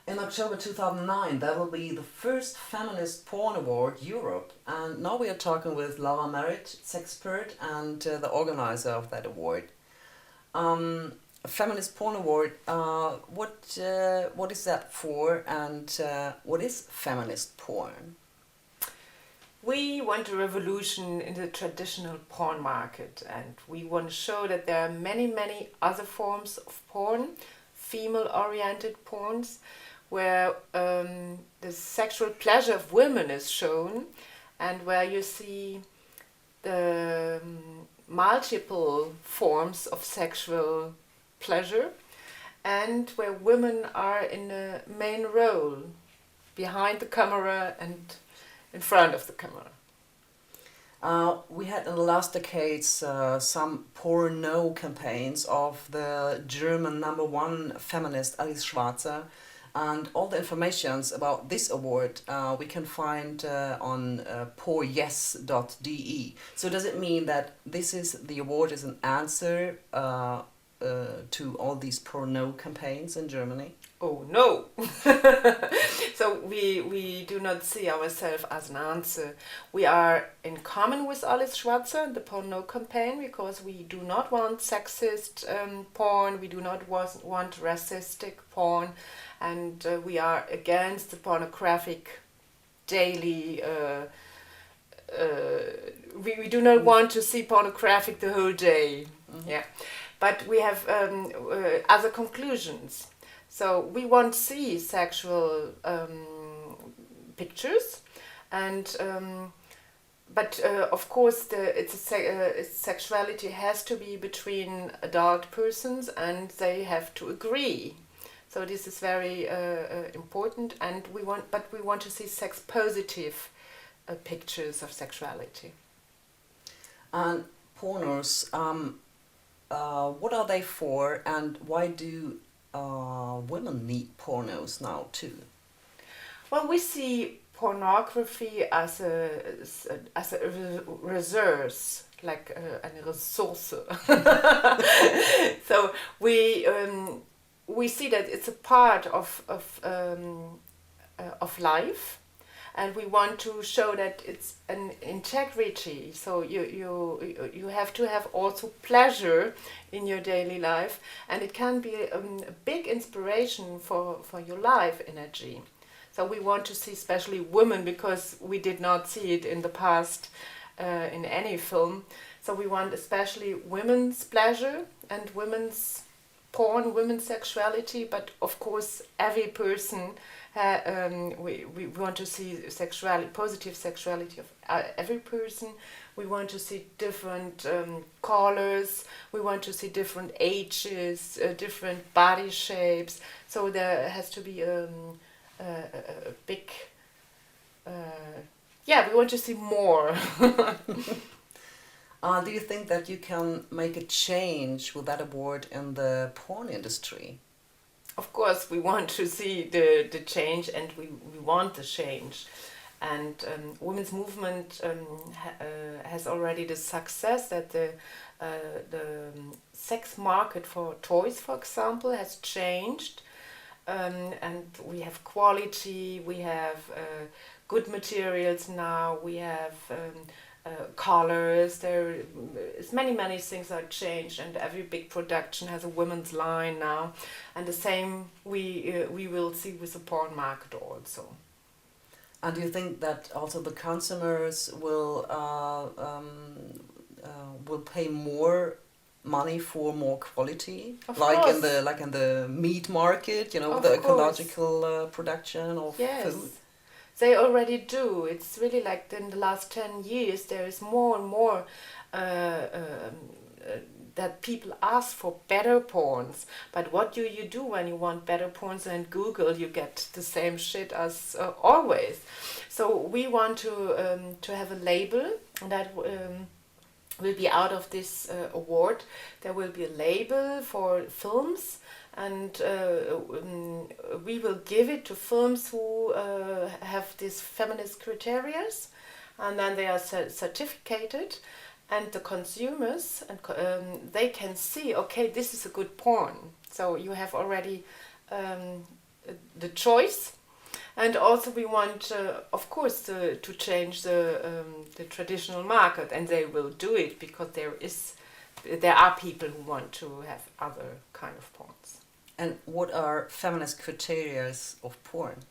In October 2009, there will be the first Feminist Porn Award Europe, and now we are talking with Laura Merritt, sexpert and the organizer of that award. Feminist Porn Award, what is that for, and what is feminist porn? We want a revolution in the traditional porn market, and we want to show that there are many, many other forms of porn, female-oriented porns, where the sexual pleasure of women is shown, and where you see the multiple forms of sexual pleasure, and where women are in a main role, behind the camera and in front of the camera. We had in the last decades some porno campaigns of the German #1 feminist Alice Schwarzer, and all the informations about this award we can find on poryes.de. So does it mean that the award is an answer to all these porno campaigns in Germany? Oh no! So we do not see ourselves as an answer. We are in common with Alice Schwarzer and the porno campaign, because we do not want sexist porn, we do not want racistic porn, and we are against the pornographic daily. We do not want to see pornographic the whole day. Mm-hmm. Yeah, but we have other conclusions. So we want to see sexual pictures, and but of course its sexuality has to be between adult persons, and they have to agree. So this is very important, and we want to see sex positive pictures of sexuality. And pornos, what are they for, and why do women need pornos now too? Well, we see pornography as a resource, like eine Ressource. So we see that it's a part of life, and we want to show that it's an integrity. So you have to have also pleasure in your daily life, and it can be a big inspiration for your life energy. So we want to see especially women, because we did not see it in the past in any film. So we want especially women's pleasure and women's porn, women's sexuality, but of course every person we want to see positive sexuality of every person. We want to see different colors, we want to see different ages, different body shapes. So there has to be a big we want to see more. Do you think that you can make a change with that award in the porn industry? Of course, we want to see the change, and we want the change. And women's movement has already the success that the sex market for toys, for example, has changed. And we have quality, we have good materials now, we have colors, there is many things are changed, and every big production has a women's line now, and the same we will see with the porn market also. And do you think that also the consumers will pay more money for more quality, of like course. in the meat market, with Of the course. ecological production of Yes. food? They already do. It's really like in the last 10 years there is more and more that people ask for better porns. But what do you do when you want better porns, and Google, you get the same shit as always. So we want to have a label that will be out of this award. There will be a label for films, and we will give it to films who have these feminist criteria, and then they are certificated, and the consumers they can see, okay, this is a good porn. So you have already the the choice. And also we want, of course, to change the traditional market, and they will do it because there are people who want to have other kind of porns. And what are feminist criteria of porn?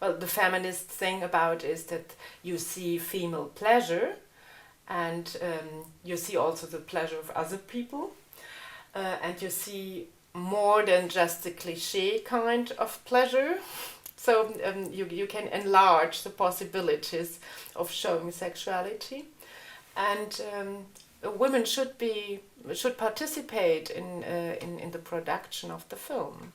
Well, the feminist thing about is that you see female pleasure, and you see also the pleasure of other people, and you see more than just the cliche kind of pleasure. So you can enlarge the possibilities of showing sexuality, and women should participate in the production of the film.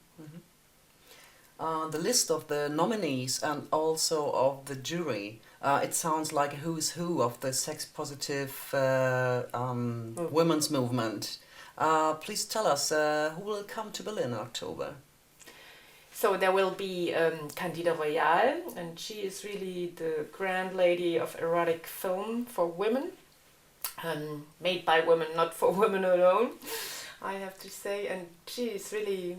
The list of the nominees and also of the jury, it sounds like a who's who of the sex-positive women's movement. Please tell us who will come to Berlin in October. So there will be Candida Royale, and she is really the grand lady of erotic film for women, made by women, not for women alone, I have to say. And she is really,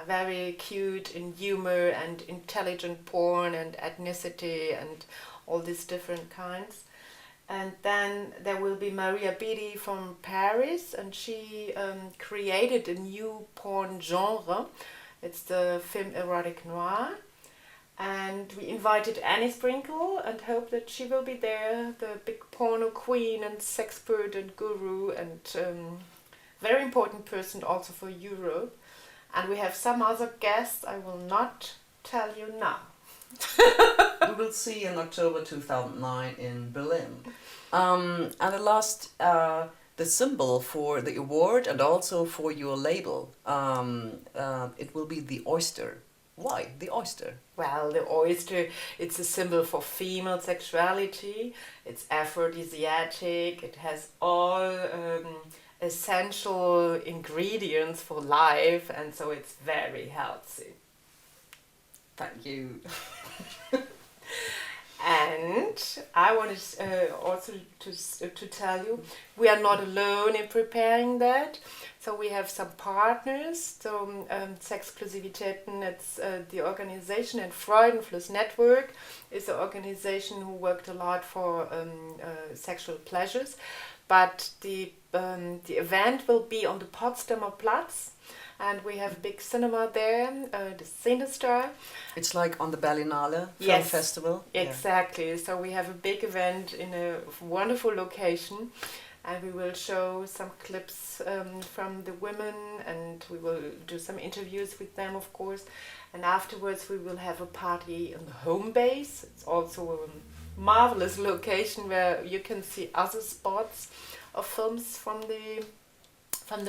very cute in humor and intelligent porn and ethnicity and all these different kinds. And then there will be Maria Bidi from Paris, and she created a new porn genre. It's the film erotic noir, and we invited Annie Sprinkle and hope that she will be there, the big porno queen and sexpert and guru, and very important person also for Europe. And we have some other guests I will not tell you now. We will see in October 2009 in Berlin. And the last, the symbol for the award and also for your label, it will be the oyster. Why the oyster? Well, the oyster, it's a symbol for female sexuality. It's aphrodisiac. It has all essential ingredients for life, and so it's very healthy. Thank you. And I wanted also to tell you, we are not alone in preparing that. So we have some partners. So Sexklusivitäten, it's the organization, and Freudenfluss Network is the organization who worked a lot for sexual pleasures. But the event will be on the Potsdamer Platz. And we have a big cinema there, the Cinestar. It's like on the Berlinale Film Festival. Exactly. Yeah. So we have a big event in a wonderful location, and we will show some clips from the women, and we will do some interviews with them, of course. And afterwards we will have a party on the home base. It's also a marvelous location where you can see other spots of films from the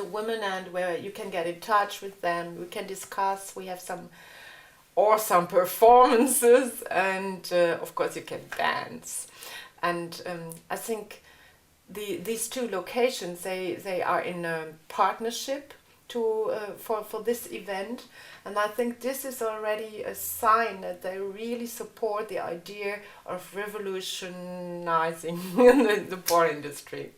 women, and where you can get in touch with them. We can discuss. We have some awesome performances, and of course you can dance. And I think these two locations, they are in a partnership for this event, and I think this is already a sign that they really support the idea of revolutionizing the porn industry.